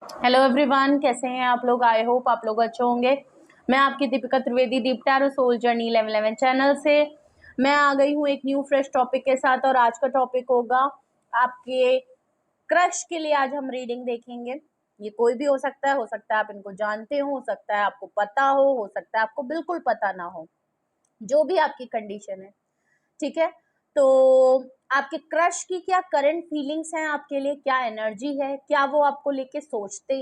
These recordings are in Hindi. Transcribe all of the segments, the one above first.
हेलो एवरीवन, कैसे हैं आप लोग। आई होप आप लोग अच्छे होंगे। मैं आपकी Deepika Trivedi, deep tarot soul journey 1111 channel से मैं आ गई हूँ एक न्यू फ्रेश टॉपिक के साथ। और आज का टॉपिक होगा आपके क्रश के लिए। आज हम रीडिंग देखेंगे। ये कोई भी हो सकता है आप इनको जानते हो सकता है आपको पता हो सकता है आपको बिल्कुल पता ना हो, जो भी आपकी कंडीशन है। ठीक है, तो आपके क्रश की क्या करंट फीलिंग्स हैं आपके लिए, क्या एनर्जी है, क्या वो आपको लेके सोचते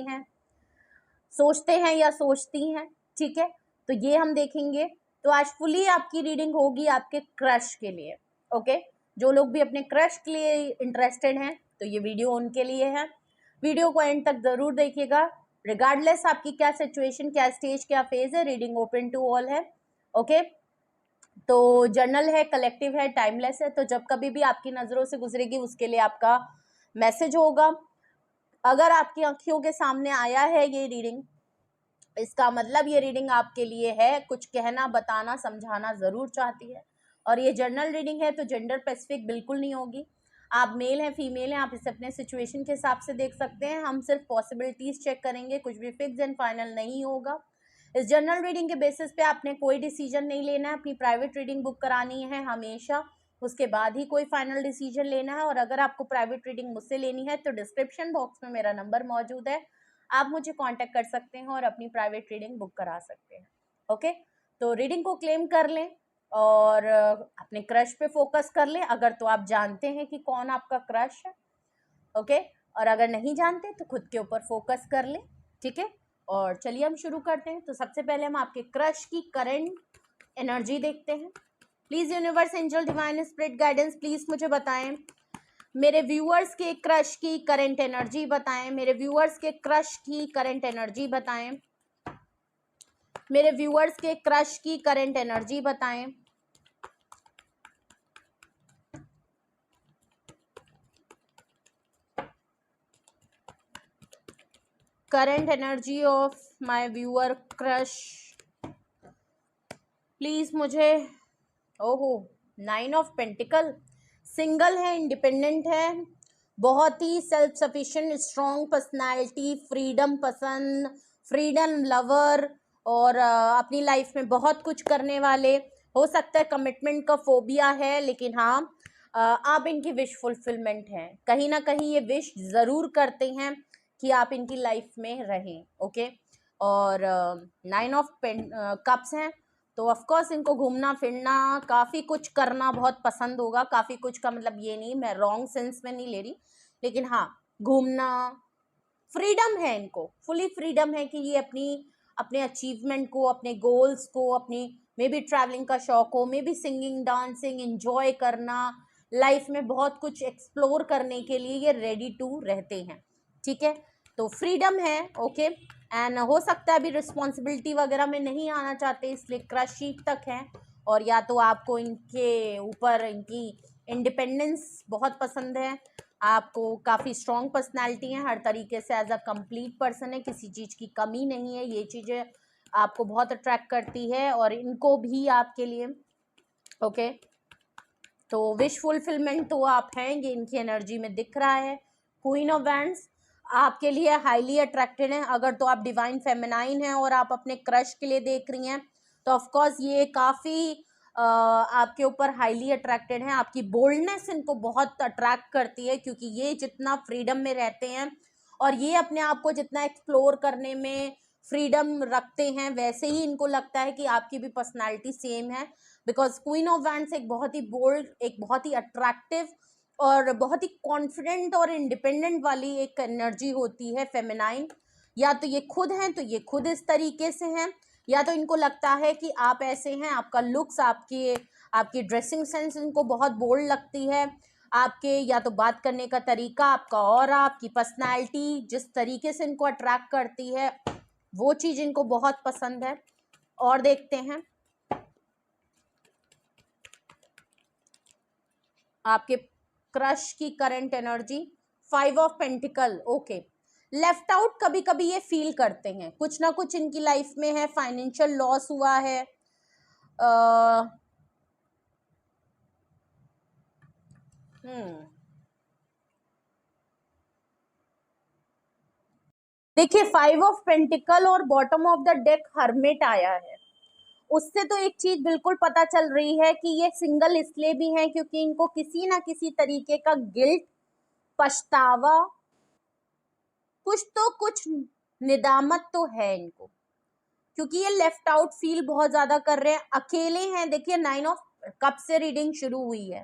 हैं या सोचती हैं। ठीक है, तो ये हम देखेंगे। तो आज फुली आपकी रीडिंग होगी आपके क्रश के लिए। ओके, जो लोग भी अपने क्रश के लिए इंटरेस्टेड हैं तो ये वीडियो उनके लिए है। वीडियो को एंड तक जरूर देखिएगा। रिगार्डलेस आपकी क्या सिचुएशन, क्या स्टेज, क्या फेज है, रीडिंग ओपन टू ऑल है। ओके, तो जर्नल है, कलेक्टिव है, टाइमलेस है। तो जब कभी भी आपकी नज़रों से गुजरेगी उसके लिए आपका मैसेज होगा। अगर आपकी आंखों के सामने आया है ये रीडिंग, इसका मतलब ये रीडिंग आपके लिए है, कुछ कहना, बताना, समझाना ज़रूर चाहती है। और ये जर्नल रीडिंग है तो जेंडर स्पेसिफिक बिल्कुल नहीं होगी। आप मेल हैं, फीमेल हैं, आप इसे अपने सिचुएशन के हिसाब से देख सकते हैं। हम सिर्फ पॉसिबिलिटीज़ चेक करेंगे, कुछ भी फिक्स एंड फाइनल नहीं होगा। इस जर्नल रीडिंग के बेसिस पे आपने कोई डिसीजन नहीं लेना है। अपनी प्राइवेट रीडिंग बुक करानी है हमेशा, उसके बाद ही कोई फाइनल डिसीजन लेना है। और अगर आपको प्राइवेट रीडिंग मुझसे लेनी है तो डिस्क्रिप्शन बॉक्स में मेरा नंबर मौजूद है, आप मुझे कांटेक्ट कर सकते हैं और अपनी प्राइवेट रीडिंग बुक करा सकते हैं। ओके, तो रीडिंग को क्लेम कर लें और अपने क्रश पे फोकस कर लें, अगर तो आप जानते हैं कि कौन आपका क्रश है। ओके, और अगर नहीं जानते तो खुद के ऊपर फोकस कर लें। ठीक है, और चलिए हम शुरू करते हैं। तो सबसे पहले हम आपके क्रश की करंट एनर्जी देखते हैं। Please universe, angel, divine spirit guidance, please मुझे बताएं मेरे व्यूअर्स के क्रश की करंट एनर्जी बताएं। मेरे व्यूअर्स के क्रश की करंट एनर्जी बताएं। मेरे व्यूअर्स के क्रश की करंट एनर्जी बताएं। Current energy of my viewer crush, please मुझे। ओहो, 9 ऑफ पेंटिकल, सिंगल है, इंडिपेंडेंट है, बहुत ही self sufficient, strong personality, freedom पसंद, फ्रीडम लवर, और अपनी लाइफ में बहुत कुछ करने वाले। हो सकता है कमिटमेंट का फोबिया है, लेकिन हाँ, आप इनकी विश फुलफिलमेंट हैं। कहीं ना कहीं ये विश ज़रूर करते हैं कि आप इनकी लाइफ में रहें। ओके, और 9 ऑफ कप्स हैं, तो ऑफ कोर्स इनको घूमना फिरना, काफ़ी कुछ करना बहुत पसंद होगा। काफ़ी कुछ का मतलब ये नहीं, मैं रॉन्ग सेंस में नहीं ले रही, लेकिन हाँ, घूमना, फ्रीडम है इनको, फुली फ्रीडम है कि ये अपने अचीवमेंट को, अपने गोल्स को, अपनी मे बी ट्रैवलिंग का शौक हो, may be singing, dancing, enjoy करना, लाइफ में बहुत कुछ एक्सप्लोर करने के लिए ये रेडी टू रहते हैं। ठीक है, तो फ्रीडम है। ओके, एंड हो सकता है अभी रिस्पॉन्सिबिलिटी वगैरह में नहीं आना चाहते, इसलिए क्रश शीट तक है। और या तो आपको इनके ऊपर इनकी इंडिपेंडेंस बहुत पसंद है, आपको काफ़ी स्ट्रॉन्ग पर्सनैलिटी है, हर तरीके से एज अ कंप्लीट पर्सन है, किसी चीज़ की कमी नहीं है। ये चीज़ें आपको बहुत अट्रैक्ट करती है और इनको भी आपके लिए। ओके, तो विश फुलफिलमेंट तो आप हैं, ये इनकी एनर्जी में दिख रहा है। क्वीन ऑफ वैंड्स आपके लिए हाईली अट्रैक्टेड है। अगर तो आप डिवाइन फेमिनाइन हैं और आप अपने क्रश के लिए देख रही हैं तो ऑफकोर्स ये काफ़ी आपके ऊपर हाईली अट्रैक्टेड हैं। आपकी बोल्डनेस इनको बहुत अट्रैक्ट करती है, क्योंकि ये जितना फ्रीडम में रहते हैं और ये अपने आप को जितना एक्सप्लोर करने में फ्रीडम रखते हैं, वैसे ही इनको लगता है कि आपकी भी पर्सनालिटी सेम है। बिकॉज क्वीन ऑफ वैंड्स एक बहुत ही बोल्ड, एक बहुत ही अट्रैक्टिव और बहुत ही कॉन्फिडेंट और इंडिपेंडेंट वाली एक एनर्जी होती है फेमिनाइन। या तो ये खुद हैं तो ये खुद इस तरीके से हैं, या तो इनको लगता है कि आप ऐसे हैं। आपका लुक्स, आपकी ड्रेसिंग सेंस इनको बहुत बोल्ड लगती है। आपके या तो बात करने का तरीका, आपका ऑरा, आपकी पर्सनालिटी जिस तरीके से इनको अट्रैक्ट करती है, वो चीज़ इनको बहुत पसंद है। और देखते हैं आपके क्रश की current energy. 5 of pentacle, okay, left out कभी कभी ये फील करते हैं, कुछ ना कुछ इनकी लाइफ में है, फाइनेंशियल लॉस हुआ है, आ, देखिए 5 ऑफ पेंटिकल और bottom of the deck hermit आया है, उससे तो एक चीज बिल्कुल पता चल रही है कि ये सिंगल इसलिए भी हैं क्योंकि इनको किसी ना किसी तरीके का गिल्ट, पछतावा, कुछ निदामत तो है इनको, क्योंकि ये लेफ्ट आउट फील बहुत ज्यादा कर रहे हैं, अकेले हैं। देखिए 9 ऑफ कप से रीडिंग शुरू हुई है,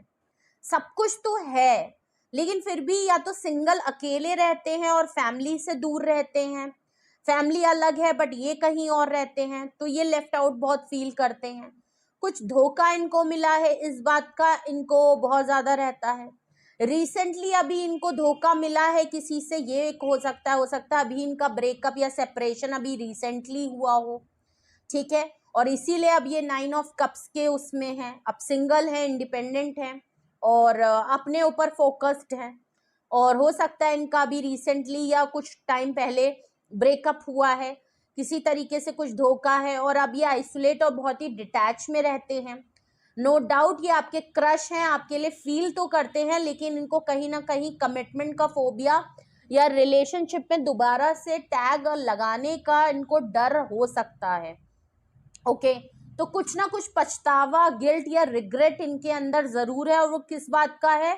सब कुछ तो है, लेकिन फिर भी या तो सिंगल अकेले रहते हैं और फैमिली से दूर रहते हैं, फैमिली अलग है बट ये कहीं और रहते हैं, तो ये लेफ्ट आउट बहुत फील करते हैं। कुछ धोखा इनको मिला है, इस बात का इनको बहुत ज्यादा रहता है। रिसेंटली अभी इनको धोखा मिला है किसी से, ये एक हो सकता है अभी इनका ब्रेकअप या सेपरेशन अभी रिसेंटली हुआ हो, ठीक है, और इसीलिए अब ये 9 ऑफ कप्स के उसमें है, अब सिंगल है, इंडिपेंडेंट है और अपने ऊपर फोकस्ड है। और हो सकता है इनका भी रिसेंटली या कुछ टाइम पहले ब्रेकअप हुआ है, किसी तरीके से कुछ धोखा है, और अब ये आइसोलेट और बहुत ही डिटैच में रहते हैं। नो डाउट ये आपके क्रश हैं, आपके लिए फील तो करते हैं, लेकिन इनको कहीं ना कहीं कमिटमेंट का फोबिया या रिलेशनशिप में दोबारा से टैग लगाने का इनको डर हो सकता है। ओके, तो कुछ ना कुछ पछतावा, गिल्ट या रिग्रेट इनके अंदर जरूर है, और वो किस बात का है?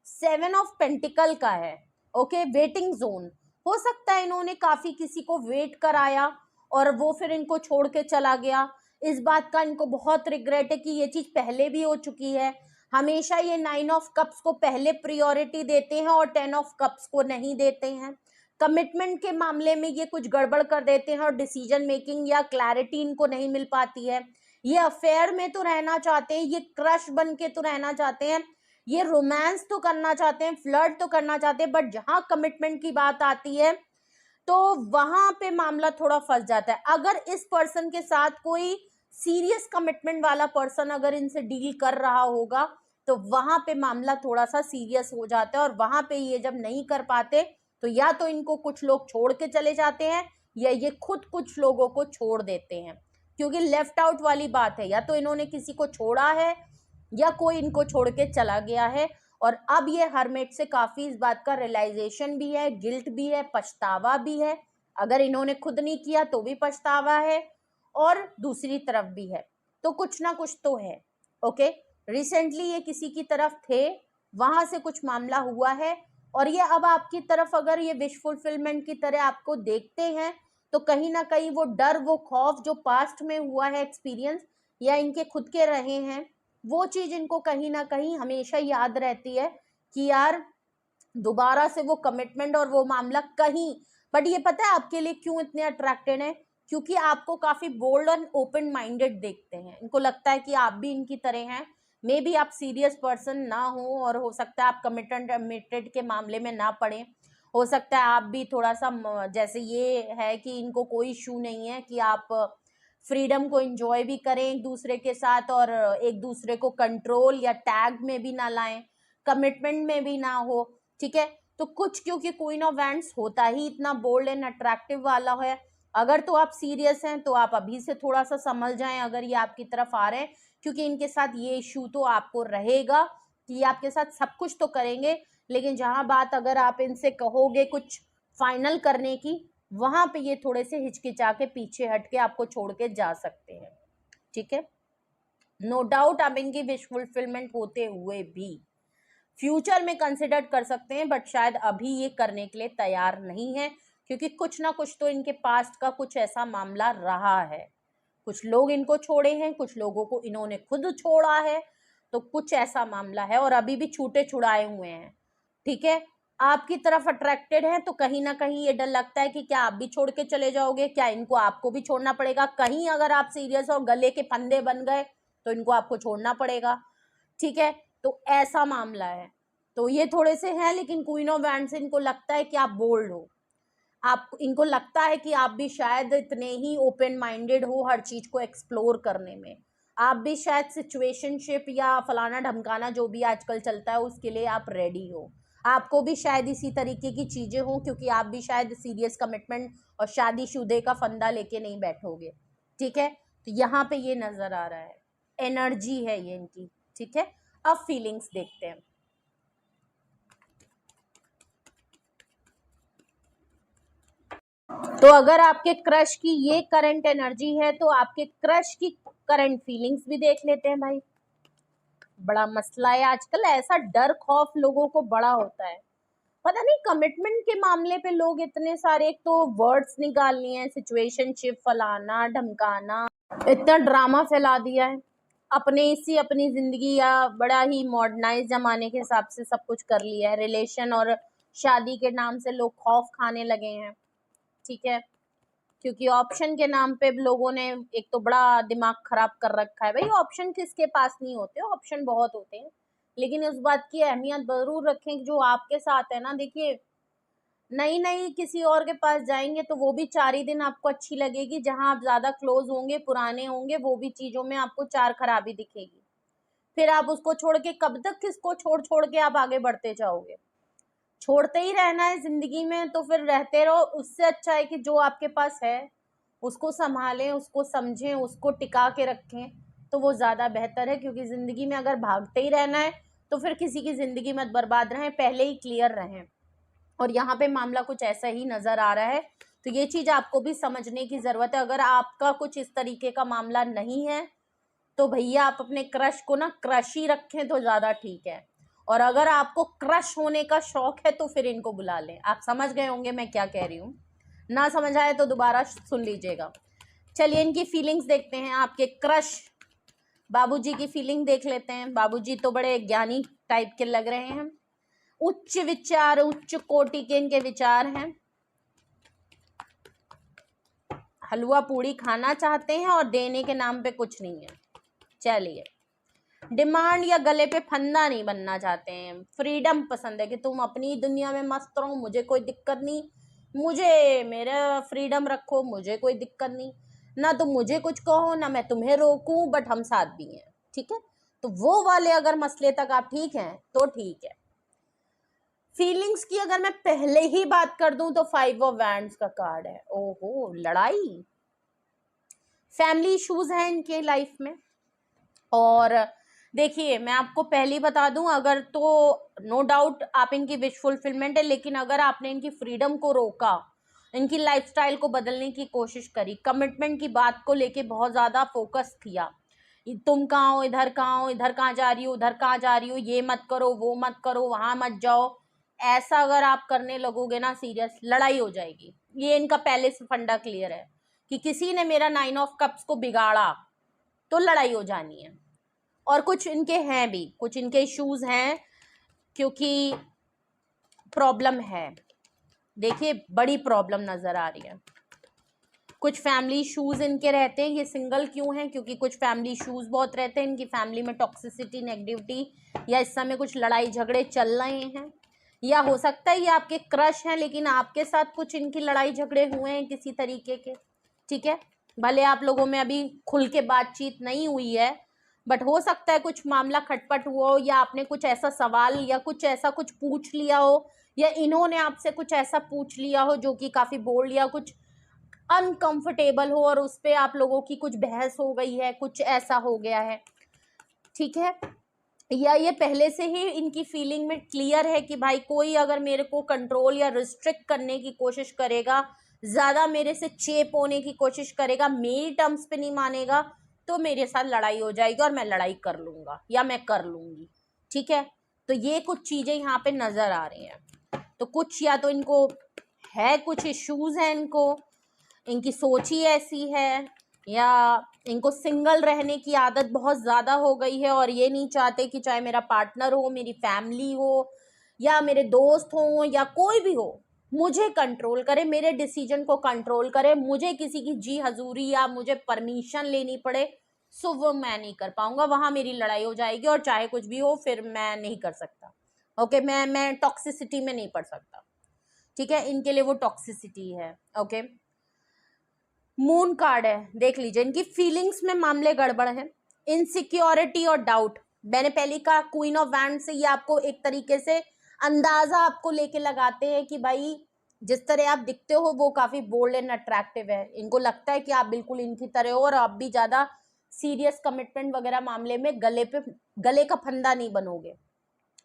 7 ऑफ पेंटिकल का है। ओके, वेटिंग जोन, हो सकता है इन्होंने काफी किसी को वेट कराया और वो फिर इनको छोड़ के चला गया, इस बात का इनको बहुत रिग्रेट है कि ये चीज पहले भी हो चुकी है। हमेशा ये 9 ऑफ कप्स को पहले प्रियोरिटी देते हैं और 10 ऑफ कप्स को नहीं देते हैं। कमिटमेंट के मामले में ये कुछ गड़बड़ कर देते हैं और डिसीजन मेकिंग या क्लैरिटी इनको नहीं मिल पाती है। ये अफेयर में तो रहना चाहते हैं, ये क्रश बन के तो रहना चाहते हैं, ये रोमांस तो करना चाहते हैं, फ्लर्ट तो करना चाहते हैं, बट जहां कमिटमेंट की बात आती है तो वहां पे मामला थोड़ा फंस जाता है। अगर इस पर्सन के साथ कोई सीरियस कमिटमेंट वाला पर्सन अगर इनसे डील कर रहा होगा तो वहां पे मामला थोड़ा सा सीरियस हो जाता है, और वहां पे ये जब नहीं कर पाते तो या तो इनको कुछ लोग छोड़ के चले जाते हैं या ये खुद कुछ लोगों को छोड़ देते हैं, क्योंकि लेफ्ट आउट वाली बात है, या तो इन्होंने किसी को छोड़ा है या कोई इनको छोड़ के चला गया है। और अब ये हरमेट से काफी इस बात का रियलाइजेशन भी है, गिल्ट भी है, पछतावा भी है, अगर इन्होंने खुद नहीं किया तो भी पछतावा है और दूसरी तरफ भी है, तो कुछ ना कुछ तो है। ओके, रिसेंटली ये किसी की तरफ थे, वहां से कुछ मामला हुआ है, और ये अब आपकी तरफ अगर ये विश फुलफिलमेंट की तरह आपको देखते हैं तो कहीं ना कहीं वो डर, वो खौफ जो पास्ट में हुआ है एक्सपीरियंस या इनके खुद के रहे हैं, वो चीज इनको कहीं ना कहीं हमेशा याद रहती है कि यार दोबारा से वो कमिटमेंट और वो मामला कहीं। बट ये पता है आपके लिए क्यों इतने अट्रैक्टेड है? क्योंकि आपको काफी बोल्ड और ओपन माइंडेड देखते हैं, इनको लगता है कि आप भी इनकी तरह हैं, मे बी आप सीरियस पर्सन ना हो और हो सकता है आप कमिटेड के मामले में ना पड़े, हो सकता है आप भी थोड़ा सा जैसे ये है कि इनको कोई इशू नहीं है कि आप फ्रीडम को एंजॉय भी करें एक दूसरे के साथ और एक दूसरे को कंट्रोल या टैग में भी ना लाएं, कमिटमेंट में भी ना हो, ठीक है। तो कुछ क्योंकि क्वीन ऑफ वैंड्स होता ही इतना बोल्ड एंड अट्रैक्टिव वाला है, अगर तो आप सीरियस हैं तो आप अभी से थोड़ा सा संभल जाएं अगर ये आपकी तरफ आ रहे हैं, क्योंकि इनके साथ ये इशू तो आपको रहेगा कि ये आपके साथ सब कुछ तो करेंगे, लेकिन जहां बात अगर आप इनसे कहोगे कुछ फाइनल करने की, वहां पे ये थोड़े से हिचकिचा के पीछे हट के आपको छोड़ के जा सकते हैं, ठीक है। नो डाउट आप इनकी विश फुलफिलमेंट होते हुए भी फ्यूचर में कंसिडर कर सकते हैं, बट शायद अभी ये करने के लिए तैयार नहीं है, क्योंकि कुछ ना कुछ तो इनके पास्ट का कुछ ऐसा मामला रहा है, कुछ लोग इनको छोड़े हैं, कुछ लोगों को इन्होंने खुद छोड़ा है, तो कुछ ऐसा मामला है और अभी भी छूटे छुड़ाए हुए हैं, ठीक है। आपकी तरफ अट्रैक्टेड है तो कहीं ना कहीं ये डर लगता है कि क्या आप भी छोड़ के चले जाओगे, क्या इनको आपको भी छोड़ना पड़ेगा, कहीं अगर आप सीरियस और गले के फंदे बन गए तो इनको आपको छोड़ना पड़ेगा, ठीक है। तो ऐसा मामला है, तो ये थोड़े से हैं, लेकिन क्वीन ऑफ वैंड्स से इनको लगता है कि आप बोल्ड हो, आप इनको लगता है कि आप भी शायद इतने ही ओपन माइंडेड हो हर चीज को एक्सप्लोर करने में, आप भी शायद सिचुएशनशिप या फलाना ढमकाना जो भी आजकल चलता है उसके लिए आप रेडी हो, आपको भी शायद इसी तरीके की चीजें हो, क्योंकि आप भी शायद सीरियस कमिटमेंट और शादीशुदे का फंदा लेके नहीं बैठोगे, ठीक है। तो यहाँ पे ये नजर आ रहा है, एनर्जी है ये इनकी, ठीक है। अब फीलिंग्स देखते हैं। तो अगर आपके क्रश की ये करंट एनर्जी है तो आपके क्रश की करंट फीलिंग्स भी देख लेते हैं भाई। बड़ा मसला है आजकल, ऐसा डर खौफ लोगों को बड़ा होता है, पता नहीं कमिटमेंट के मामले पे लोग इतने सारे, एक तो वर्ड्स निकाल लिए हैं, सिचुएशनशिप, फलाना ढमकाना, इतना ड्रामा फैला दिया है, अपनी जिंदगी या बड़ा ही मॉडर्नाइज जमाने के हिसाब से सब कुछ कर लिया है। रिलेशन और शादी के नाम से लोग खौफ खाने लगे हैं, ठीक है, क्योंकि ऑप्शन के नाम पे लोगों ने एक तो बड़ा दिमाग खराब कर रखा है। भाई ऑप्शन किसके पास नहीं होते, ऑप्शन बहुत होते हैं, लेकिन उस बात की अहमियत जरूर रखें कि जो आपके साथ है ना, देखिए नहीं नहीं किसी और के पास जाएंगे तो वो भी 4 ही दिन आपको अच्छी लगेगी, जहां आप ज्यादा क्लोज होंगे, पुराने होंगे, वो भी चीजों में आपको 4 खराबी दिखेगी। फिर आप उसको छोड़ के कब तक किसको छोड़ छोड़ के आप आगे बढ़ते जाओगे? छोड़ते ही रहना है जिंदगी में तो फिर रहते रहो। उससे अच्छा है कि जो आपके पास है उसको संभालें, उसको समझें, उसको टिका के रखें, तो वो ज्यादा बेहतर है। क्योंकि जिंदगी में अगर भागते ही रहना है तो फिर किसी की जिंदगी मत बर्बाद रहें, पहले ही क्लियर रहें। और यहाँ पे मामला कुछ ऐसा ही नजर आ रहा है, तो ये चीज आपको भी समझने की जरूरत है। अगर आपका कुछ इस तरीके का मामला नहीं है तो भैया आप अपने क्रश को ना क्रश ही रखें तो ज्यादा ठीक है। और अगर आपको क्रश होने का शौक है तो फिर इनको बुला लें। आप समझ गए होंगे मैं क्या कह रही हूँ, ना समझ आए तो दोबारा सुन लीजिएगा। चलिए इनकी फीलिंग्स देखते हैं, आपके क्रश बाबूजी की फीलिंग देख लेते हैं। बाबूजी तो बड़े ज्ञानी टाइप के लग रहे हैं, उच्च विचार, उच्च कोटि के इनके विचार हैं, हलवा पूड़ी खाना चाहते हैं और देने के नाम पे कुछ नहीं है। चलिए, डिमांड या गले पे फंदा नहीं बनना चाहते हैं, फ्रीडम पसंद है कि तुम अपनी दुनिया में मस्त रहो, मुझे कोई दिक्कत नहीं, मुझे मेरा फ्रीडम रखो, मुझे कोई दिक्कत नहीं, ना तुम मुझे कुछ कहो ना मैं तुम्हें रोकूं, बट हम साथ भी हैं, ठीक है। तो वो वाले अगर मसले तक आप ठीक हैं तो ठीक है। फीलिंग्स की अगर मैं पहले ही बात कर दूं तो 5 ऑफ वैंड्स का कार्ड है। ओहो, लड़ाई, फैमिली इश्यूज हैं इनके लाइफ में। और देखिए मैं आपको पहले ही बता दूं, अगर तो नो डाउट आप इनकी विश फुलफिलमेंट है, लेकिन अगर आपने इनकी फ्रीडम को रोका, इनकी लाइफस्टाइल को बदलने की कोशिश करी, कमिटमेंट की बात को लेके बहुत ज्यादा फोकस किया, तुम कहाँ हो, इधर कहाँ हो, इधर कहाँ जा रही हो, उधर कहाँ जा रही हो, ये मत करो, वो मत करो, वहां मत जाओ, ऐसा अगर आप करने लगोगे ना, सीरियस लड़ाई हो जाएगी। ये इनका पहले से फंडा क्लियर है कि किसी ने मेरा 9 ऑफ कप्स को बिगाड़ा तो लड़ाई हो जानी है। और कुछ इनके हैं भी, कुछ इनके इश्यूज हैं, क्योंकि प्रॉब्लम है, देखिए बड़ी प्रॉब्लम नजर आ रही है। कुछ फैमिली इश्यूज इनके रहते हैं, ये सिंगल क्यों हैं? क्योंकि कुछ फैमिली इश्यूज बहुत रहते हैं इनकी फैमिली में, टॉक्सिसिटी, नेगेटिविटी, या इस समय कुछ लड़ाई झगड़े चल रहे हैं, या हो सकता है ये आपके क्रश हैं लेकिन आपके साथ कुछ इनकी लड़ाई झगड़े हुए हैं किसी तरीके के, ठीक है। भले आप लोगों में अभी खुल के बातचीत नहीं हुई है, बट हो सकता है कुछ मामला खटपट हुआ हो, या आपने कुछ ऐसा सवाल या कुछ ऐसा कुछ पूछ लिया हो, या इन्होंने आपसे कुछ ऐसा पूछ लिया हो जो कि काफी बोल्ड या कुछ अनकंफर्टेबल हो, और उस पर आप लोगों की कुछ बहस हो गई है, कुछ ऐसा हो गया है, ठीक है। या ये पहले से ही इनकी फीलिंग में क्लियर है कि भाई कोई अगर मेरे को कंट्रोल या रिस्ट्रिक्ट करने की कोशिश करेगा, ज्यादा मेरे से चेप होने की कोशिश करेगा, मेरी टर्म्स पे नहीं मानेगा, तो मेरे साथ लड़ाई हो जाएगी और मैं लड़ाई कर लूंगा या मैं कर लूंगी, ठीक है। तो ये कुछ चीजें यहाँ पे नजर आ रही हैं। तो कुछ या तो इनको है, कुछ इश्यूज हैं इनको, इनकी सोच ही ऐसी है, या इनको सिंगल रहने की आदत बहुत ज़्यादा हो गई है और ये नहीं चाहते कि चाहे मेरा पार्टनर हो, मेरी फैमिली हो, या मेरे दोस्त हो, या कोई भी हो, मुझे कंट्रोल करे, मेरे डिसीजन को कंट्रोल करे, मुझे किसी की जी हजूरी या मुझे परमिशन लेनी पड़े, सो वो मैं नहीं कर पाऊंगा, वहां मेरी लड़ाई हो जाएगी और चाहे कुछ भी हो फिर मैं नहीं कर सकता। ओके, मैं टॉक्सिसिटी में नहीं पड़ सकता, ठीक है। इनके लिए वो टॉक्सिसिटी है। ओके, मून कार्ड है, देख लीजिए इनकी फीलिंग्स में मामले गड़बड़ है, इनसिक्योरिटी और डाउट। मैंने पहले कहा क्वीन ऑफ वैंड से ये आपको एक तरीके से अंदाजा आपको लेके लगाते हैं कि भाई जिस तरह आप दिखते हो वो काफी बोल्ड एंड अट्रैक्टिव है, इनको लगता है कि आप बिल्कुल इनकी तरह हो और आप भी ज्यादा सीरियस कमिटमेंट वगैरह मामले में गले का फंदा नहीं बनोगे।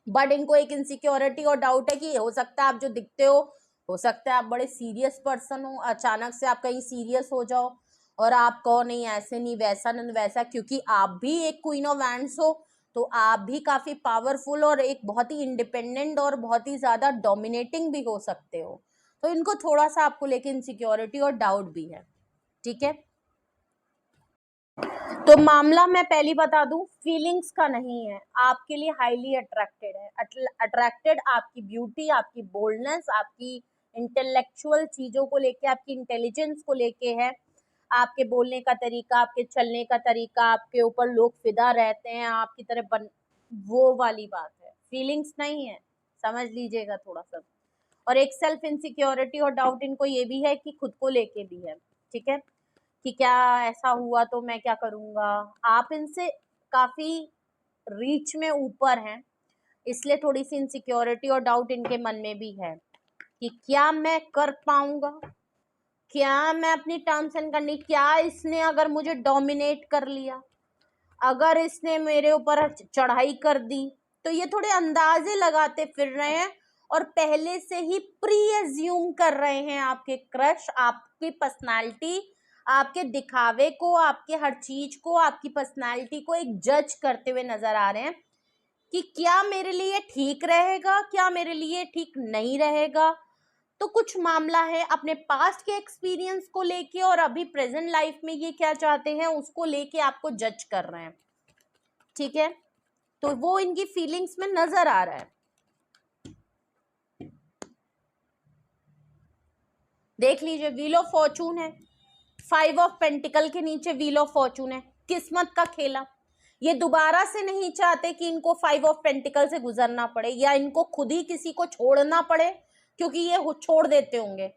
बट इनको एक इनसिक्योरिटी और डाउट है कि हो सकता है आप जो दिखते हो हो सकता है आप बड़े सीरियस पर्सन हो, अचानक से आप कहीं सीरियस हो जाओ और आप कहो नहीं ऐसे नहीं वैसा नहीं वैसा, क्योंकि आप भी एक क्वीन ऑफ वैंड्स हो, तो आप भी काफी पावरफुल और एक बहुत ही इंडिपेंडेंट और बहुत ही ज्यादा डोमिनेटिंग भी हो सकते हो। तो इनको थोड़ा सा आपको लेके इनसिक्योरिटी और डाउट भी है। ठीक है, तो मामला मैं पहली बता दूं, फीलिंग्स का नहीं है, आपके लिए हाईली अट्रैक्टेड है। अट्रैक्टेड आपकी ब्यूटी, आपकी बोल्डनेस, आपकी इंटेलेक्चुअल चीजों को लेके, आपकी इंटेलिजेंस को लेके है, आपके बोलने का तरीका, आपके चलने का तरीका, आपके ऊपर लोग फिदा रहते हैं आपकी तरफ वो वाली बात है, फीलिंग्स नहीं है, समझ लीजिएगा थोड़ा सा। और एक सेल्फ इनसिक्योरिटी और डाउट इनको ये भी है कि खुद को लेके भी है। ठीक है, कि क्या ऐसा हुआ तो मैं क्या करूंगा, आप इनसे काफी रीच में ऊपर हैं, इसलिए थोड़ी सी इनसिक्योरिटी और डाउट इनके मन में भी है कि क्या मैं कर पाऊंगा, क्या मैं अपनी टर्म्स एंड कंडीशन, क्या इसने अगर मुझे डोमिनेट कर लिया, अगर इसने मेरे ऊपर चढ़ाई कर दी, तो ये थोड़े अंदाजे लगाते फिर रहे हैं और पहले से ही प्री एज्यूम कर रहे हैं आपके क्रश, आपकी पर्सनालिटी, आपके दिखावे को, आपके हर चीज को, आपकी पर्सनालिटी को एक जज करते हुए नजर आ रहे हैं कि क्या मेरे लिए ठीक रहेगा, क्या मेरे लिए ठीक नहीं रहेगा। तो कुछ मामला है अपने पास्ट के एक्सपीरियंस को लेके और अभी प्रेजेंट लाइफ में ये क्या चाहते हैं उसको लेके आपको जज कर रहे हैं। ठीक है, तो वो इनकी फीलिंग्स में नजर आ रहा है। देख लीजिए, व्हील ऑफ फॉर्चून है, 5 ऑफ पेंटिकल के नीचे व्हील ऑफ फॉर्चून है, किस्मत का खेला। ये दोबारा से नहीं चाहते कि इनको 5 ऑफ पेंटिकल से गुजरना पड़े या इनको खुद ही किसी को छोड़ना पड़े, क्योंकि ये छोड़ देते होंगे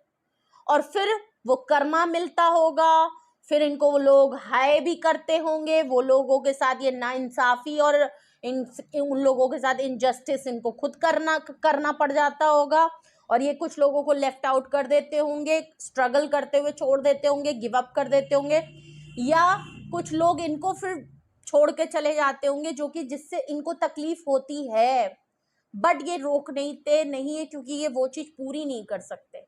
और फिर वो कर्मा मिलता होगा, फिर इनको वो लोग हाय भी करते होंगे, वो लोगों के साथ ये नाइंसाफी और उन लोगों के साथ इनजस्टिस इनको खुद करना पड़ जाता होगा और ये कुछ लोगों को लेफ्ट आउट कर देते होंगे, स्ट्रगल करते हुए छोड़ देते होंगे, गिव अप कर देते होंगे, या कुछ लोग इनको फिर छोड़ के चले जाते होंगे जो कि जिससे इनको तकलीफ होती है, बट ये रोकते नहीं है क्योंकि ये वो चीज पूरी नहीं कर सकते।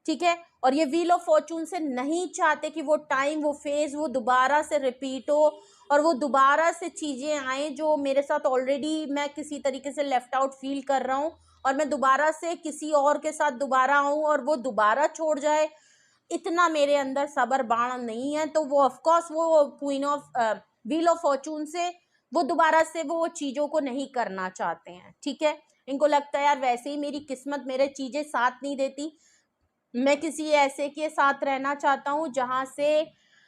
ठीक है, और ये व्हील ऑफ फॉर्चून से नहीं चाहते कि वो टाइम, वो फेज वो दोबारा से रिपीट हो और वो दोबारा से चीजें आए जो मेरे साथ ऑलरेडी मैं किसी तरीके से लेफ्ट आउट फील कर रहा हूँ और मैं दोबारा से किसी और के साथ दोबारा आऊं और वो दोबारा छोड़ जाए, इतना मेरे अंदर सबर बाण नहीं है। तो वो ऑफकोर्स वो queen of wheel of Fortune से वो दोबारा से वो चीजों को नहीं करना चाहते हैं। ठीक है, इनको लगता है यार वैसे ही मेरी किस्मत मेरे चीजें साथ नहीं देती, मैं किसी ऐसे के साथ रहना चाहता हूँ जहां से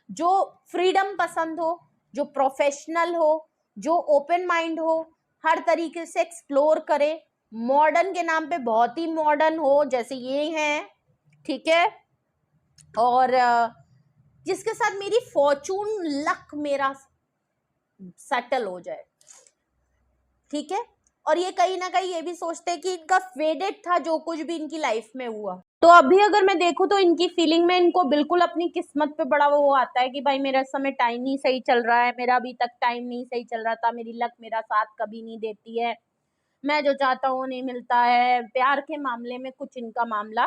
जो फ्रीडम पसंद हो, जो प्रोफेशनल हो, जो ओपन माइंड हो, हर तरीके से एक्सप्लोर करे, मॉडर्न के नाम पे बहुत ही मॉडर्न हो जैसे ये हैं। ठीक है, और जिसके साथ मेरी फॉर्चून लक मेरा सेटल हो जाए। ठीक है, और ये कहीं ना कहीं ये भी सोचते हैं कि इनका फेडेड था जो कुछ भी इनकी लाइफ में हुआ। तो अभी अगर मैं देखूं तो इनकी फीलिंग में इनको बिल्कुल अपनी किस्मत पे बड़ा वो आता है कि भाई मेरा समय टाइम नहीं सही चल रहा है, मेरा अभी तक टाइम नहीं सही चल रहा था, मेरी लक मेरा साथ कभी नहीं देती है, मैं जो चाहता हूँ नहीं मिलता है। प्यार के मामले में कुछ इनका मामला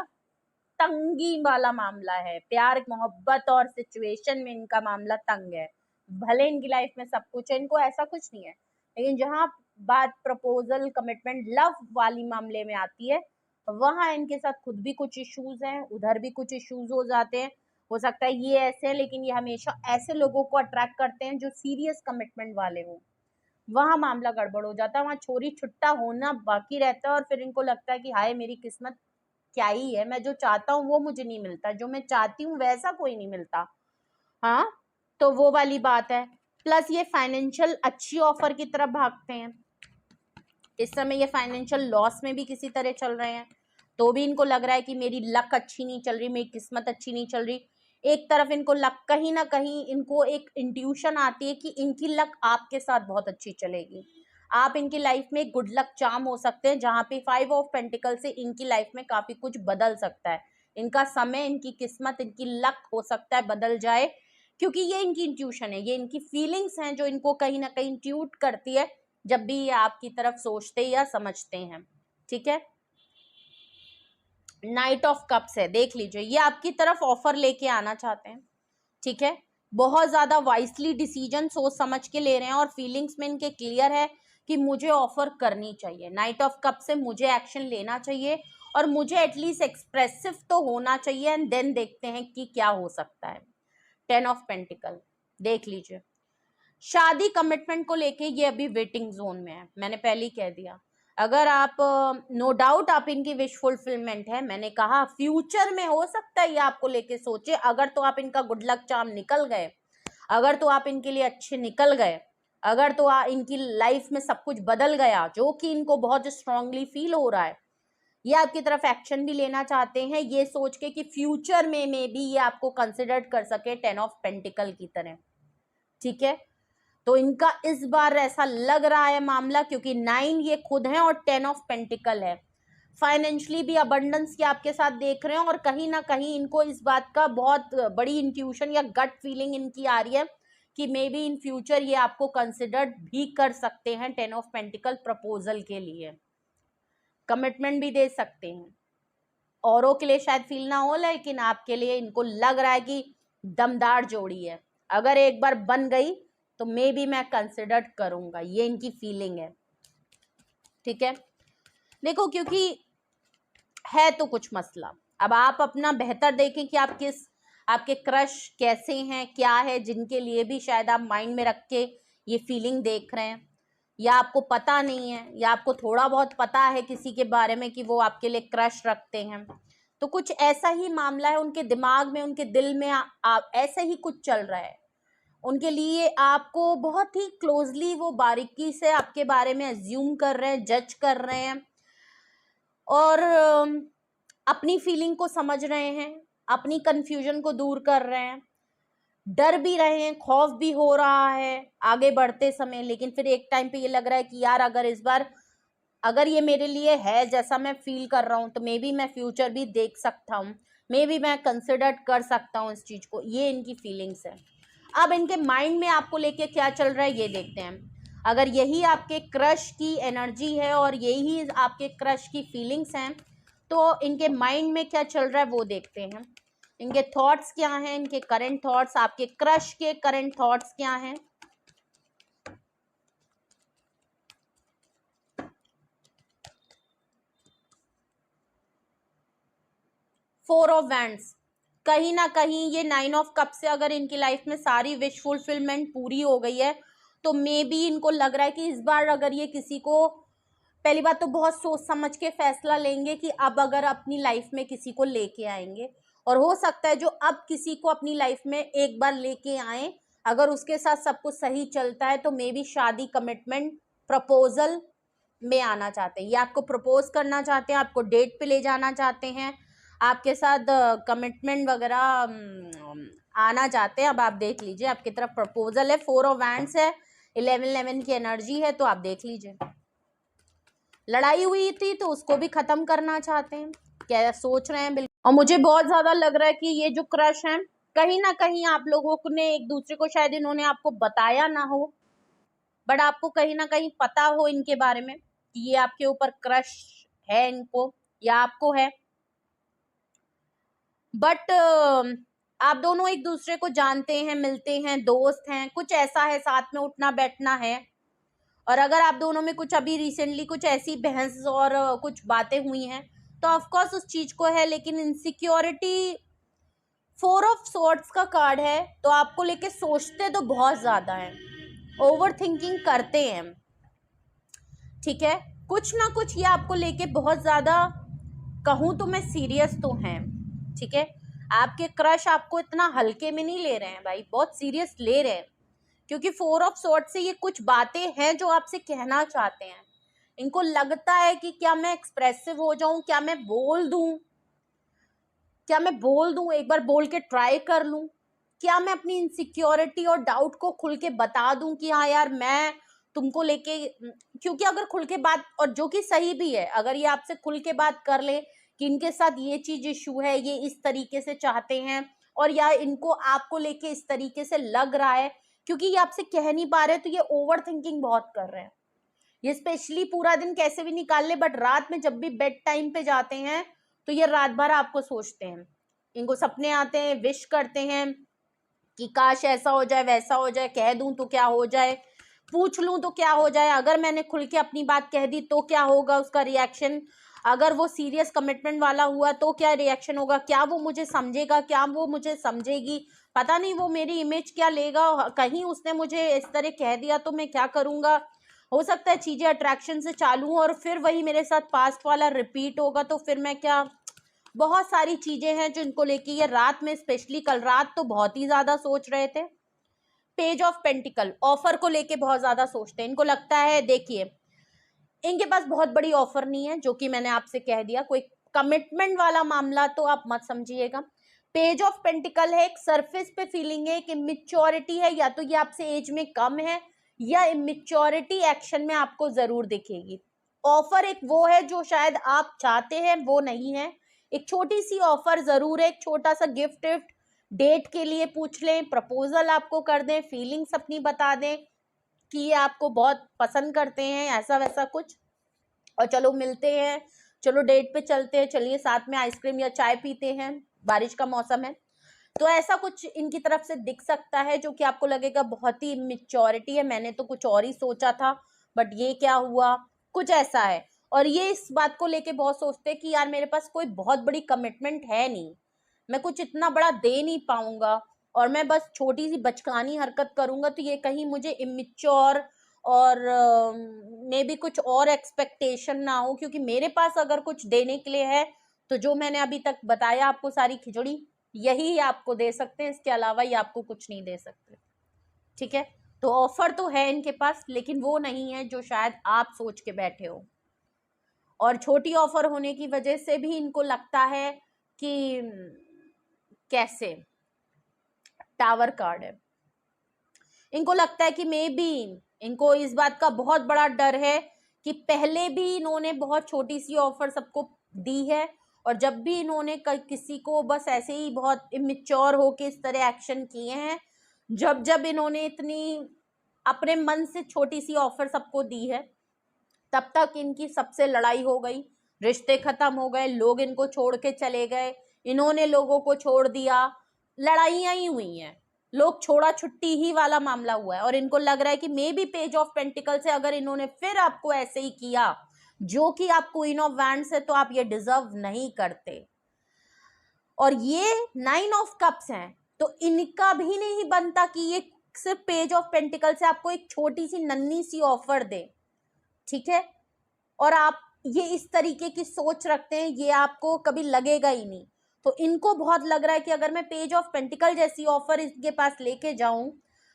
तंगी वाला मामला है, प्यार मोहब्बत और सिचुएशन में इनका मामला तंग है। भले इनकी लाइफ में सब कुछ है, इनको ऐसा कुछ नहीं है, लेकिन जहां बात प्रपोजल कमिटमेंट लव वाली मामले में आती है वहां इनके साथ खुद भी कुछ इश्यूज हैं, उधर भी कुछ इश्यूज हो जाते हैं। हो सकता है ये ऐसे हैं, लेकिन ये हमेशा ऐसे लोगों को अट्रैक्ट करते हैं जो सीरियस कमिटमेंट वाले हो, वहां मामला गड़बड़ हो जाता है, वहां छोरी छुट्टा होना बाकी रहता है और फिर इनको लगता है कि हाय मेरी किस्मत क्या ही है, मैं जो चाहता हूँ वो मुझे नहीं मिलता, जो मैं चाहती हूँ वैसा कोई नहीं मिलता। हाँ, तो वो वाली बात है। प्लस ये फाइनेंशियल अच्छी ऑफर की तरफ भागते हैं, इस समय ये फाइनेंशियल लॉस में भी किसी तरह चल रहे हैं, तो भी इनको लग रहा है कि मेरी लक अच्छी नहीं चल रही, मेरी किस्मत अच्छी नहीं चल रही। एक तरफ इनको लक, कहीं ना कहीं इनको एक इंट्यूशन आती है कि इनकी लक आपके साथ बहुत अच्छी चलेगी, आप इनकी लाइफ में गुड लक चार्म हो सकते हैं, जहां पे 5 ऑफ पेंटिकल से इनकी लाइफ में काफी कुछ बदल सकता है, इनका समय, इनकी किस्मत, इनकी लक हो सकता है बदल जाए, क्योंकि ये इनकी इंट्यूशन है, ये इनकी फीलिंग्स हैं जो इनको कहीं ना कहीं इंट्यूट करती है जब भी ये आपकी तरफ सोचते या समझते हैं। ठीक है, नाइट ऑफ कप्स है, देख लीजिए, ये आपकी तरफ ऑफर लेके आना चाहते हैं, ठीक है। बहुत ज्यादा वाइसली डिसीजन सोच समझ के ले रहे हैं और फीलिंग्स में इनके क्लियर है कि मुझे ऑफर करनी चाहिए, नाइट ऑफ कप से मुझे एक्शन लेना चाहिए और मुझे एटलीस्ट एक्सप्रेसिव तो होना चाहिए, एंड देन देखते हैं कि क्या हो सकता है। 10 ऑफ पेंटिकल, देख लीजिए, शादी कमिटमेंट को लेके ये अभी वेटिंग जोन में है, मैंने पहले ही कह दिया। अगर आप नो डाउट आप इनकी विश फुलफिलमेंट है, मैंने कहा फ्यूचर में हो सकता है ये आपको लेके सोचे, अगर तो आप इनका गुड लक चार्म निकल गए, अगर तो आप इनके लिए अच्छे निकल गए, अगर तो इनकी लाइफ में सब कुछ बदल गया, जो कि इनको बहुत स्ट्रांगली फील हो रहा है, ये आपकी तरफ एक्शन भी लेना चाहते हैं, ये सोच के कि फ्यूचर में भी ये आपको कंसिडर कर सके 10 ऑफ पेंटिकल की तरह, ठीक है। तो इनका इस बार ऐसा लग रहा है मामला, क्योंकि 9 ये खुद हैं और 10 ऑफ पेंटिकल है, फाइनेंशियली भी अबंडेंस के आपके साथ देख रहे हैं, और कहीं ना कहीं इनको इस बात का बहुत बड़ी इंट्यूशन या गट फीलिंग इनकी आ रही है कि मे बी इन फ्यूचर ये आपको कंसिडर भी कर सकते हैं 10 ऑफ पेंटिकल प्रपोजल के लिए, कमिटमेंट भी दे सकते हैं। औरों के लिए शायद फील ना हो, लेकिन आपके लिए इनको लग रहा है कि दमदार जोड़ी है, अगर एक बार बन गई तो मे बी मैं कंसिडर करूंगा, ये इनकी फीलिंग है, ठीक है। देखो, क्योंकि है तो कुछ मसला, अब आप अपना बेहतर देखें कि आप आपके क्रश कैसे हैं, क्या है, जिनके लिए भी शायद आप माइंड में रख के ये फीलिंग देख रहे हैं, या आपको पता नहीं है, या आपको थोड़ा बहुत पता है किसी के बारे में कि वो आपके लिए क्रश रखते हैं, तो कुछ ऐसा ही मामला है उनके दिमाग में, उनके दिल में ऐसा ही कुछ चल रहा है, उनके लिए आपको बहुत ही क्लोजली वो बारीकी से आपके बारे में अज्यूम कर रहे हैं, जज कर रहे हैं, और अपनी फीलिंग को समझ रहे हैं, अपनी कंफ्यूजन को दूर कर रहे हैं, डर भी रहे हैं, खौफ भी हो रहा है आगे बढ़ते समय, लेकिन फिर एक टाइम पे ये लग रहा है कि यार अगर इस बार अगर ये मेरे लिए है जैसा मैं फील कर रहा हूँ, तो मे बी मैं फ्यूचर भी देख सकता हूँ, मे बी मैं कंसिडर कर सकता हूँ इस चीज को, ये इनकी फीलिंग्स है। अब इनके माइंड में आपको लेके क्या चल रहा है ये देखते हैं। अगर यही आपके क्रश की एनर्जी है और यही आपके क्रश की फीलिंग्स हैं, तो इनके माइंड में क्या चल रहा है वो देखते हैं। इनके थॉट्स क्या हैं, इनके करंट थॉट्स, आपके क्रश के करंट थॉट्स क्या हैं। फोर ऑफ वैंड्स, कहीं ना कहीं ये 9 ऑफ कप से अगर इनकी लाइफ में सारी विश फुलफिलमेंट पूरी हो गई है, तो मे बी इनको लग रहा है कि इस बार अगर ये किसी को, पहली बात तो बहुत सोच समझ के फैसला लेंगे कि अब अगर अपनी लाइफ में किसी को लेके आएंगे, और हो सकता है जो अब किसी को अपनी लाइफ में एक बार लेके आए, अगर उसके साथ सब कुछ सही चलता है, तो मे बी शादी कमिटमेंट प्रपोजल में आना चाहते हैं, ये आपको प्रपोज करना चाहते हैं, आपको डेट पे ले जाना चाहते हैं, आपके साथ कमिटमेंट वगैरह आना चाहते हैं। अब आप देख लीजिए, आपकी तरफ प्रपोजल है, 4 ऑफ वैंड्स है, 11 की एनर्जी है, तो आप देख लीजिए, लड़ाई हुई थी तो उसको भी खत्म करना चाहते हैं, क्या सोच रहे हैं बिल्कुल। और मुझे बहुत ज्यादा लग रहा है कि ये जो क्रश है, कहीं ना कहीं आप लोगों ने एक दूसरे को, शायद इन्होंने आपको बताया ना हो, बट आपको कहीं ना कहीं पता हो इनके बारे में कि ये आपके ऊपर क्रश है इनको, या आपको है, बट आप दोनों एक दूसरे को जानते हैं, मिलते हैं, दोस्त हैं, कुछ ऐसा है, साथ में उठना बैठना है। और अगर आप दोनों में कुछ अभी रिसेंटली कुछ ऐसी बहस और कुछ बातें हुई हैं, तो ऑफकोर्स उस चीज को है, लेकिन इनसिक्योरिटी, 4 ऑफ स्वॉर्ड्स का कार्ड है, तो आपको लेके सोचते तो बहुत ज्यादा है, ओवर थिंकिंग करते हैं, ठीक है, कुछ ना कुछ ये आपको लेके बहुत ज्यादा, कहूं तो मैं सीरियस तो हैं, ठीक है। आपके क्रश आपको इतना हल्के में नहीं ले रहे हैं भाई, बहुत सीरियस ले रहे हैं, क्योंकि 4 ऑफ स्वॉर्ड से ये कुछ बातें हैं जो आपसे कहना चाहते हैं। इनको लगता है कि क्या मैं एक्सप्रेसिव हो जाऊं, क्या मैं बोल दूं, क्या मैं बोल दूं, एक बार बोल के ट्राई कर लूं, क्या मैं अपनी इनसिक्योरिटी और डाउट को खुल के बता दूं कि हाँ यार मैं तुमको लेके, क्योंकि अगर खुल के बात, और जो कि सही भी है, अगर ये आपसे खुल के बात कर ले कि इनके साथ ये चीज इशू है, ये इस तरीके से चाहते हैं, और या इनको आपको लेके इस तरीके से लग रहा है, क्योंकि ये आपसे कह नहीं पा रहे, तो ये ओवर थिंकिंग बहुत कर रहे हैं। ये स्पेशली पूरा दिन कैसे भी निकाल ले, बट रात में जब भी बेड टाइम पे जाते हैं, तो ये रात भर आपको सोचते हैं, इनको सपने आते हैं, विश करते हैं कि काश ऐसा हो जाए, वैसा हो जाए, कह दूं तो क्या हो जाए, पूछ लूं तो क्या हो जाए, अगर मैंने खुल के अपनी बात कह दी तो क्या होगा उसका रिएक्शन, अगर वो सीरियस कमिटमेंट वाला हुआ तो क्या रिएक्शन होगा, क्या वो मुझे समझेगा, क्या वो मुझे समझेगी, पता नहीं वो मेरी इमेज क्या लेगा, कहीं उसने मुझे इस तरह कह दिया तो मैं क्या करूंगा। हो सकता है चीजें अट्रैक्शन से चालू हो और फिर वही मेरे साथ पास्ट वाला रिपीट होगा, तो फिर मैं क्या, बहुत सारी चीजें हैं जो इनको लेके ये रात में, स्पेशली कल रात तो बहुत ही ज्यादा सोच रहे थे। पेज ऑफ पेंटिकल ऑफर को लेके बहुत ज्यादा सोचते हैं, इनको लगता है, देखिए इनके पास बहुत बड़ी ऑफर नहीं है, जो कि मैंने आपसे कह दिया, कोई कमिटमेंट वाला मामला तो आप मत समझिएगा। पेज ऑफ पेंटिकल है, एक सरफेस पे फीलिंग है, एक इमेच्योरिटी है, या तो ये आपसे एज में कम है या इमेच्योरिटी एक्शन में आपको जरूर दिखेगी। ऑफर एक वो है जो शायद आप चाहते हैं, वो नहीं है, एक छोटी सी ऑफर जरूर है, एक छोटा सा गिफ्ट विफ्ट, डेट के लिए पूछ लें, प्रपोजल आपको कर दें, फीलिंग्स अपनी बता दें कि ये आपको बहुत पसंद करते हैं, ऐसा वैसा कुछ, और चलो मिलते हैं, चलो डेट पे चलते हैं, चलिए साथ में आइसक्रीम या चाय पीते हैं, बारिश का मौसम है, तो ऐसा कुछ इनकी तरफ से दिख सकता है जो कि आपको लगेगा बहुत ही इमेच्योरिटी है, मैंने तो कुछ और ही सोचा था, बट ये क्या हुआ, कुछ ऐसा है। और ये इस बात को लेके बहुत सोचते हैं कि यार मेरे पास कोई बहुत बड़ी कमिटमेंट है नहीं, मैं कुछ इतना बड़ा दे नहीं पाऊंगा, और मैं बस छोटी सी बचकानी हरकत करूंगा तो ये कहीं मुझे इमेच्योर और मे भी कुछ और एक्सपेक्टेशन ना हो, क्योंकि मेरे पास अगर कुछ देने के लिए है तो जो मैंने अभी तक बताया आपको सारी खिचड़ी, यही आपको दे सकते हैं, इसके अलावा ये आपको कुछ नहीं दे सकते। ठीक है, तो ऑफर तो है इनके पास, लेकिन वो नहीं है जो शायद आप सोच के बैठे हो, और छोटी ऑफर होने की वजह से भी इनको लगता है कि कैसे, टावर कार्ड है, इनको लगता है कि मे बी, इनको इस बात का बहुत बड़ा डर है कि पहले भी इन्होंने बहुत छोटी सी ऑफर सबको दी है, और जब भी इन्होंने किसी को बस ऐसे ही बहुत इमेच्योर होके इस तरह एक्शन किए हैं, जब जब इन्होंने इतनी अपने मन से छोटी सी ऑफर सबको दी है, तब तक इनकी सबसे लड़ाई हो गई, रिश्ते खत्म हो गए, लोग इनको छोड़ के चले गए, इन्होंने लोगों को छोड़ दिया, लड़ाइयां ही हुई हैं, लोग छोड़ा छुट्टी ही वाला मामला हुआ है, और इनको लग रहा है कि may be page of pentacle से अगर इन्होंने फिर आपको ऐसे ही किया, जो कि आप क्वीन ऑफ वैंड्स है, तो आप ये डिजर्व नहीं करते, और ये 9 ऑफ कप्स हैं, तो इनका भी नहीं बनता कि ये सिर्फ पेज ऑफ पेंटिकल से आपको एक छोटी सी नन्ही सी ऑफर दे। ठीक है, और आप ये इस तरीके की सोच रखते हैं, ये आपको कभी लगेगा ही नहीं, तो इनको बहुत लग रहा है कि अगर मैं पेज ऑफ पेंटिकल जैसी ऑफर इसके पास लेके जाऊं,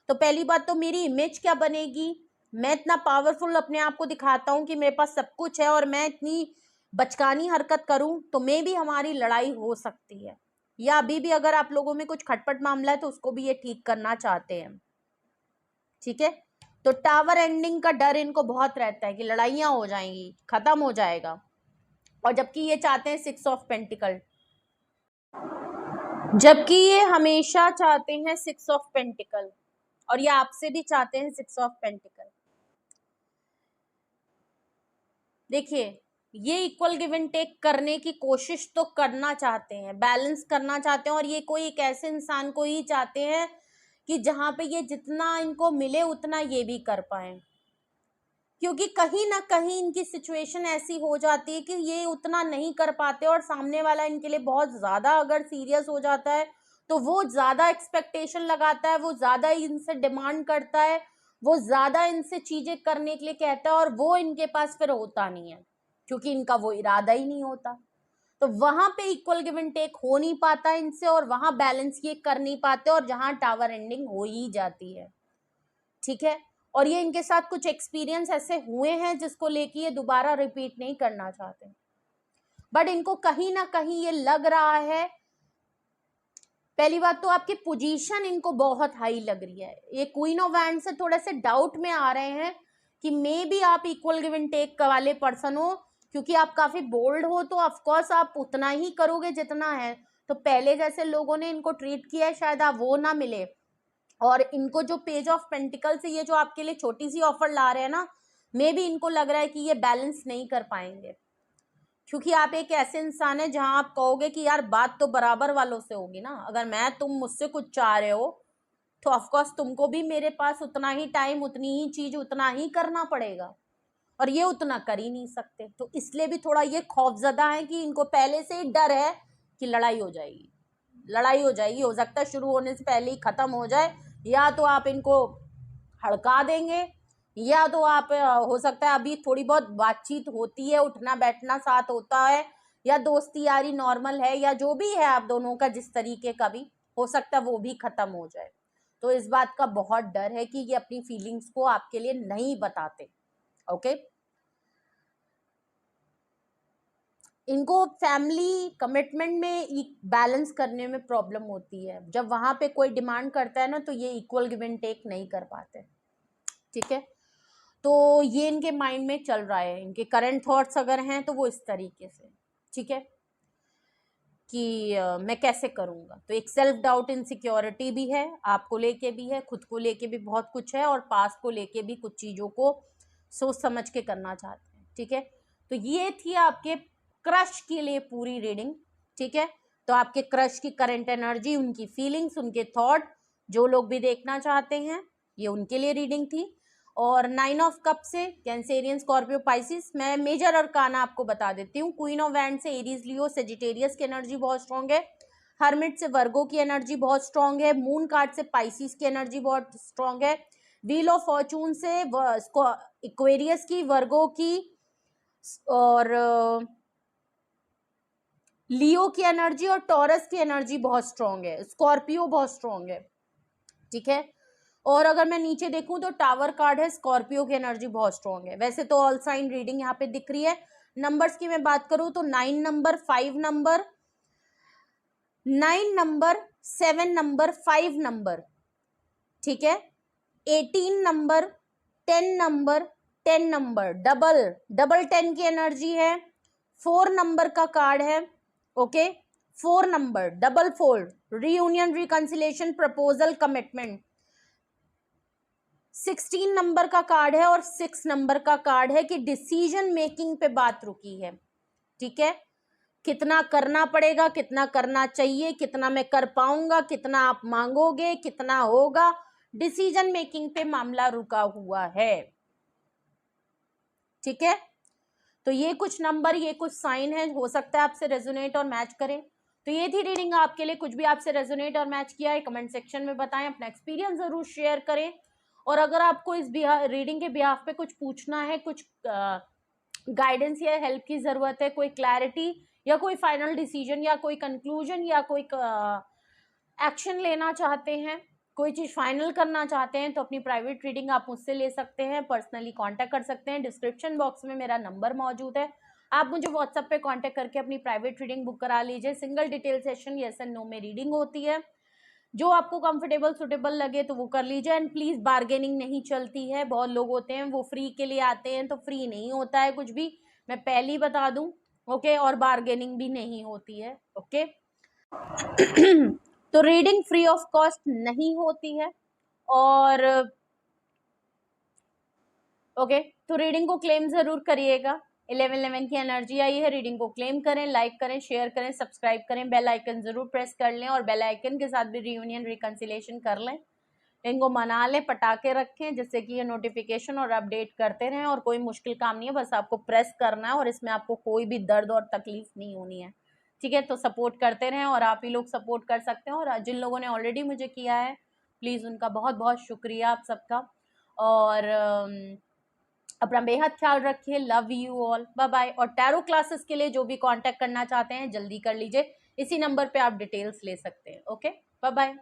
तो पहली बात तो मेरी इमेज क्या बनेगी, मैं इतना पावरफुल अपने आप को दिखाता हूं कि मेरे पास सब कुछ है, और मैं इतनी बचकानी हरकत करूं तो मे भी हमारी लड़ाई हो सकती है, या अभी भी अगर आप लोगों में कुछ खटपट मामला है तो उसको भी ये ठीक करना चाहते हैं। ठीक है, तो टावर एंडिंग का डर इनको बहुत रहता है कि लड़ाइयां हो जाएंगी, खत्म हो जाएगा, और जबकि ये चाहते हैं 6 ऑफ पेंटिकल, जबकि ये हमेशा चाहते हैं 6 ऑफ पेंटिकल, और ये आपसे भी चाहते हैं 6 ऑफ पेंटिकल। देखिए, ये इक्वल गिव एंड टेक करने की कोशिश तो करना चाहते हैं, बैलेंस करना चाहते हैं, और ये कोई एक ऐसे इंसान को ही चाहते हैं कि जहां पे ये जितना इनको मिले उतना ये भी कर पाए, क्योंकि कहीं ना कहीं इनकी सिचुएशन ऐसी हो जाती है कि ये उतना नहीं कर पाते, और सामने वाला इनके लिए बहुत ज्यादा अगर सीरियस हो जाता है तो वो ज्यादा एक्सपेक्टेशन लगाता है, वो ज्यादा इनसे डिमांड करता है, वो ज्यादा इनसे चीजें करने के लिए कहता है, और वो इनके पास फिर होता नहीं है, क्योंकि इनका वो इरादा ही नहीं होता, तो वहां पे इक्वल गिव एंड टेक हो नहीं पाता इनसे, और वहां बैलेंस ये कर नहीं पाते, और जहां टावर एंडिंग हो ही जाती है। ठीक है, और ये इनके साथ कुछ एक्सपीरियंस ऐसे हुए हैं जिसको लेके ये दोबारा रिपीट नहीं करना चाहते, बट इनको कहीं ना कहीं ये लग रहा है, पहली बात तो आपकी पोजीशन इनको बहुत हाई लग रही है, ये क्वीन ऑफ वैंड से थोड़े से डाउट में आ रहे हैं कि मे बी आप इक्वल गिव एंड टेक वाले पर्सन हो, क्योंकि आप काफी बोल्ड हो, तो ऑफकोर्स आप उतना ही करोगे जितना है, तो पहले जैसे लोगों ने इनको ट्रीट किया है शायद आप वो ना मिले, और इनको जो पेज ऑफ पेंटिकल से ये जो आपके लिए छोटी सी ऑफर ला रहे हैं ना, मे बी इनको लग रहा है कि ये बैलेंस नहीं कर पाएंगे, क्योंकि आप एक ऐसे इंसान है जहां आप कहोगे कि यार बात तो बराबर वालों से होगी ना, अगर मैं तुम मुझसे कुछ चाह रहे हो तो ऑफकोर्स तुमको भी मेरे पास उतना ही टाइम, उतनी ही चीज, उतना ही करना पड़ेगा, और ये उतना कर ही नहीं सकते। तो इसलिए भी थोड़ा ये खौफजदा है कि इनको पहले से ही डर है कि लड़ाई हो जाएगी, लड़ाई हो जाएगी, हो सकता है शुरू होने से पहले ही खत्म हो जाए, या तो आप इनको हड़का देंगे, या तो आप हो सकता है अभी थोड़ी बहुत बातचीत होती है, उठना बैठना साथ होता है, या दोस्ती यारी नॉर्मल है, या जो भी है आप दोनों का जिस तरीके का भी हो सकता है वो भी खत्म हो जाए। तो इस बात का बहुत डर है कि ये अपनी फीलिंग्स को आपके लिए नहीं बताते। ओके, इनको फैमिली कमिटमेंट में बैलेंस करने में प्रॉब्लम होती है। जब वहां पे कोई डिमांड करता है ना तो ये इक्वल गिव एंड टेक नहीं कर पाते। ठीक है, तो ये इनके माइंड में चल रहा है, इनके करंट थॉट्स अगर हैं तो वो इस तरीके से। ठीक है, कि मैं कैसे करूंगा, तो एक सेल्फ डाउट, इनसिक्योरिटी भी है, आपको लेके भी है, खुद को लेके भी बहुत कुछ है, और पास को लेके भी कुछ चीजों को सोच समझ के करना चाहते हैं। ठीक है, तो ये थी आपके क्रश के लिए पूरी रीडिंग। ठीक है, तो आपके क्रश की करंट एनर्जी, उनकी फीलिंग्स, उनके थॉट, जो लोग भी देखना चाहते हैं, ये उनके लिए रीडिंग थी। और 9 ऑफ कप से कैंसेरियन, स्कॉर्पियो, पाइसिस। मैं मेजर अरकाना आपको बता देती हूँ। क्वीन ऑफ वैंड से एरीज, लियो, सेजिटेरियस की एनर्जी बहुत स्ट्रांग है। हर्मिट से वर्गो की एनर्जी बहुत स्ट्रांग है। मून कार्ड से पाइसिस की एनर्जी बहुत स्ट्रांग है। व्हील ऑफ फॉर्चून से इक्वेरियस की, वर्गो की, और लियो की एनर्जी, और टॉरस की एनर्जी बहुत स्ट्रांग है। स्कॉर्पियो बहुत स्ट्रांग है। ठीक है, और अगर मैं नीचे देखूं तो टावर कार्ड है, स्कॉर्पियो की एनर्जी बहुत स्ट्रांग है। वैसे तो ऑल साइन रीडिंग यहाँ पे दिख रही है। नंबर्स की मैं बात करूं तो 9 number, 5 number, 9 number, 7 number, 5 number. ठीक है, 18 number, 10 number, 10 number, double double 10 की एनर्जी है। 4 नंबर का कार्ड है। Okay, 4 number, double fold, reunion, reconciliation, proposal, commitment. 16 number का कार्ड है, और 6 नंबर का कार्ड है कि डिसीजन मेकिंग पे बात रुकी है। ठीक है, कितना करना पड़ेगा, कितना करना चाहिए, कितना मैं कर पाऊंगा, कितना आप मांगोगे, कितना होगा, डिसीजन मेकिंग पे मामला रुका हुआ है। ठीक है, तो ये कुछ नंबर, ये कुछ साइन है, हो सकता है आपसे रेजोनेट और मैच करें। तो ये थी रीडिंग आपके लिए। कुछ भी आपसे रेजोनेट और मैच किया है कमेंट सेक्शन में बताएं, अपना एक्सपीरियंस जरूर शेयर करें। और अगर आपको इस रीडिंग के बिहाफ पे कुछ पूछना है, कुछ गाइडेंस या हेल्प की जरूरत है, कोई क्लैरिटी या कोई फाइनल डिसीजन या कोई कंक्लूजन या कोई एक्शन लेना चाहते हैं, कोई चीज फाइनल करना चाहते हैं, तो अपनी प्राइवेट रीडिंग आप मुझसे ले सकते हैं, पर्सनली कांटेक्ट कर सकते हैं। डिस्क्रिप्शन बॉक्स में मेरा नंबर मौजूद है, आप मुझे व्हाट्सएप पे कांटेक्ट करके अपनी प्राइवेट रीडिंग बुक करा लीजिए। Single detail session yes and no में रीडिंग होती है, जो आपको कंफर्टेबल सुटेबल लगे तो वो कर लीजिए। एंड प्लीज बार्गेनिंग नहीं चलती है, बहुत लोग होते हैं वो फ्री के लिए आते हैं, तो फ्री नहीं होता है कुछ भी, मैं पहले ही बता दूं। ओके, और बार्गेनिंग भी नहीं होती है। ओके तो रीडिंग फ्री ऑफ कॉस्ट नहीं होती है। और ओके, तो रीडिंग को क्लेम जरूर करिएगा। 11 की एनर्जी आई है, रीडिंग को क्लेम करें, लाइक करें, शेयर करें, सब्सक्राइब करें, बेल आइकन जरूर प्रेस कर लें, और बेल आइकन के साथ भी रियूनियन, रिकंसिलेशन कर लें। इनको मना लें, पटाखे रखें, जिससे कि ये नोटिफिकेशन और अपडेट करते रहें। और कोई मुश्किल काम नहीं है, बस आपको प्रेस करना है, और इसमें आपको कोई भी दर्द और तकलीफ नहीं होनी है। ठीक है, तो सपोर्ट करते रहें, और आप ही लोग सपोर्ट कर सकते हैं। और जिन लोगों ने ऑलरेडी मुझे किया है, प्लीज़ उनका बहुत बहुत शुक्रिया आप सबका। और अपना बेहद ख्याल रखिए। Love you all, bye bye. और टैरो क्लासेस के लिए जो भी कांटेक्ट करना चाहते हैं जल्दी कर लीजिए, इसी नंबर पे आप डिटेल्स ले सकते हैं। Okay, bye bye.